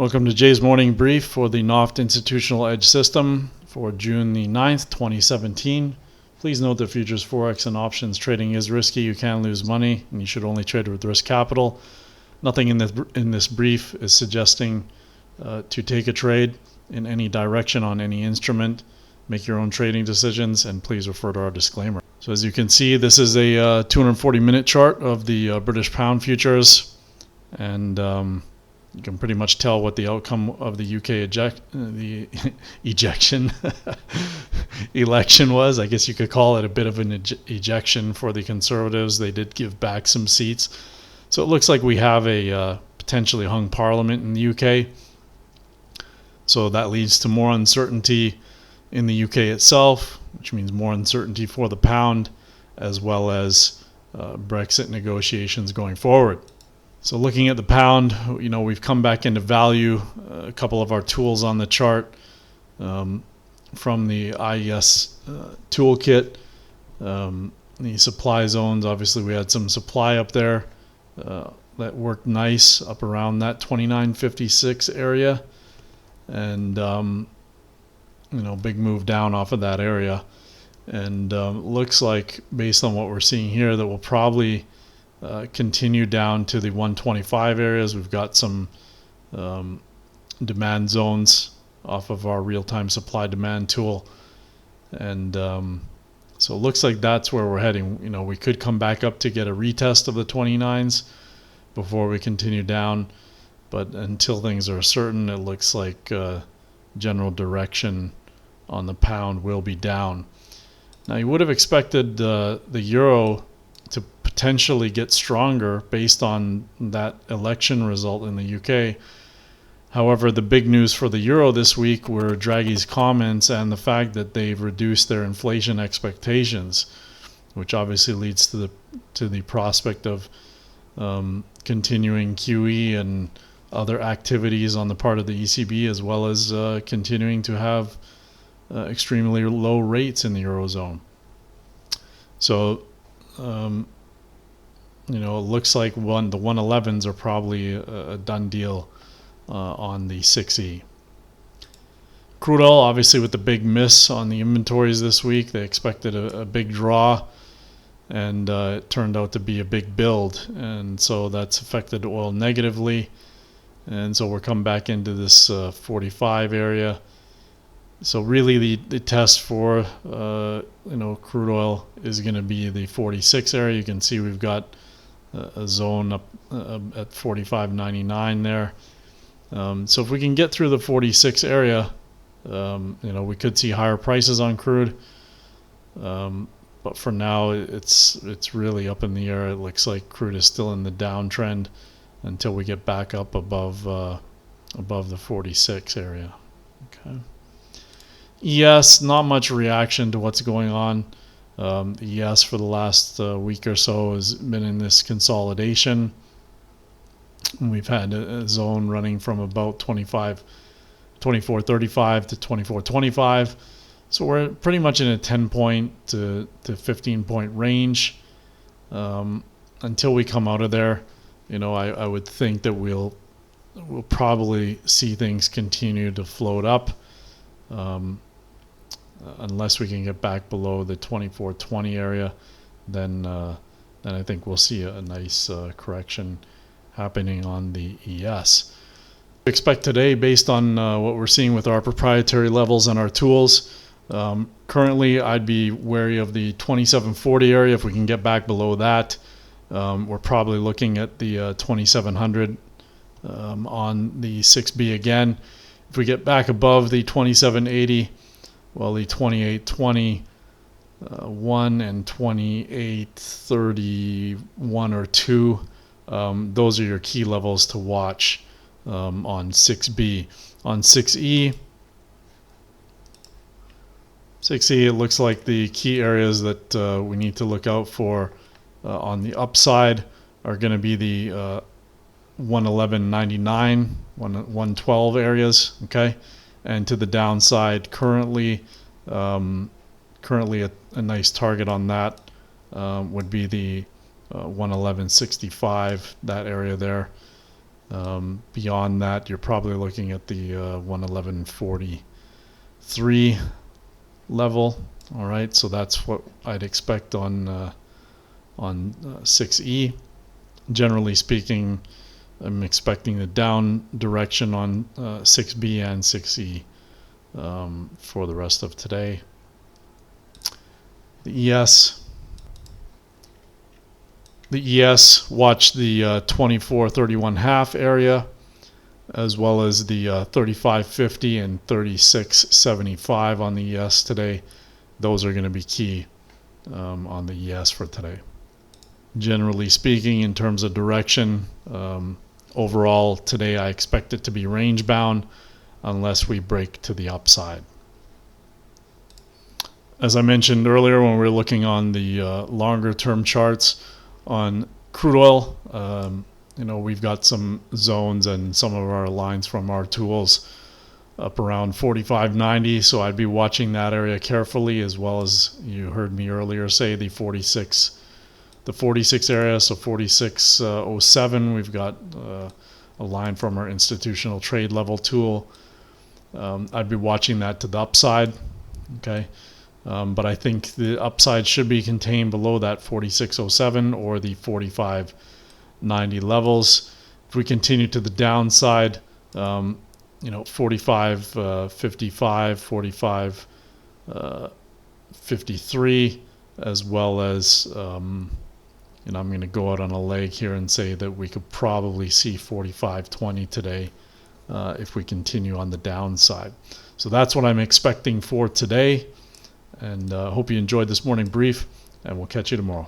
Welcome to Jay's morning brief for the NOFT Institutional Edge System for June the 9th, 2017. Please note that futures, forex, and options trading is risky. You can lose money, and you should only trade with risk capital. Nothing in this brief is suggesting to take a trade in any direction on any instrument. Make your own trading decisions, and please refer to our disclaimer. So as you can see, this is a 240-minute chart of the British pound futures, and you can pretty much tell what the outcome of the UK election was. I guess you could call it a bit of an ejection for the Conservatives. They did give back some seats. So it looks like we have a potentially hung parliament in the UK. So that leads to more uncertainty in the UK itself, which means more uncertainty for the pound, as well as Brexit negotiations going forward. So looking at the pound, we've come back into value. A couple of our tools on the chart from the IES toolkit. The supply zones, obviously we had some supply up there that worked nice up around that 29.56 area, and big move down off of that area. And looks like, based on what we're seeing here, that we'll probably continue down to the 125 areas. We've got some demand zones off of our real-time supply demand tool, and so it looks like that's where we're heading. We could come back up to get a retest of the 29s before we continue down, but until things are certain, it looks like general direction on the pound will be down. Now, you would have expected the euro to potentially get stronger based on that election result in the UK. However, the big news for the euro this week were Draghi's comments and the fact that they've reduced their inflation expectations, which obviously leads to the prospect of continuing QE and other activities on the part of the ECB, as well as continuing to have extremely low rates in the eurozone. So it looks like the 111s are probably a done deal on the 6E. Crude oil, obviously, with the big miss on the inventories this week, they expected a big draw, and it turned out to be a big build, and so that's affected oil negatively. And so we're coming back into this 45 area. So really the test for crude oil is going to be the 46 area. You can see we've got a zone up at 45.99 there. So if we can get through the 46 area, we could see higher prices on crude. But for now, it's really up in the air. It looks like crude is still in the downtrend until we get back up above the 46 area. Okay. ES, not much reaction to what's going on. ES for the last week or so has been in this consolidation. We've had a zone running from about 24.35 to 24.25. So we're pretty much in a 10-point to 15-point range. Until we come out of there, I would think that we'll probably see things continue to float up. Unless we can get back below the 24.20 area, then I think we'll see a nice correction happening on the ES. We expect today, based on what we're seeing with our proprietary levels and our tools, currently I'd be wary of the 2740 area. If we can get back below that, we're probably looking at the 2700 on the 6B again. If we get back above the 2780, well, the 28.20 1 and 28.31 or 2, those are your key levels to watch on 6B. On 6E, it looks like the key areas that we need to look out for on the upside are going to be the 111.99, 112 areas, okay? And to the downside, currently a nice target on that would be the 111.65, that area there. Beyond that, you're probably looking at the 111.43 level. All right, so that's what I'd expect on 6E. Generally speaking, I'm expecting the down direction on 6B and 6E for the rest of today. The ES. The ES, watch the 24.31.5 area, as well as the 35.50 and 36.75 on the ES today. Those are going to be key on the ES for today. Generally speaking, in terms of direction, overall today I expect it to be range bound unless we break to the upside. As I mentioned earlier when we were looking on the longer term charts on crude oil, we've got some zones and some of our lines from our tools up around 45.90, so I'd be watching that area carefully, as well as you heard me earlier say the 46 area, so 46.07. We've got a line from our institutional trade level tool. I'd be watching that to the upside. Okay. But I think the upside should be contained below that 46.07 or the 45.90 levels. If we continue to the downside, 45.55, 45.53, as well as I'm going to go out on a leg here and say that we could probably see 45.20 today if we continue on the downside. So that's what I'm expecting for today. And hope you enjoyed this morning brief, and we'll catch you tomorrow.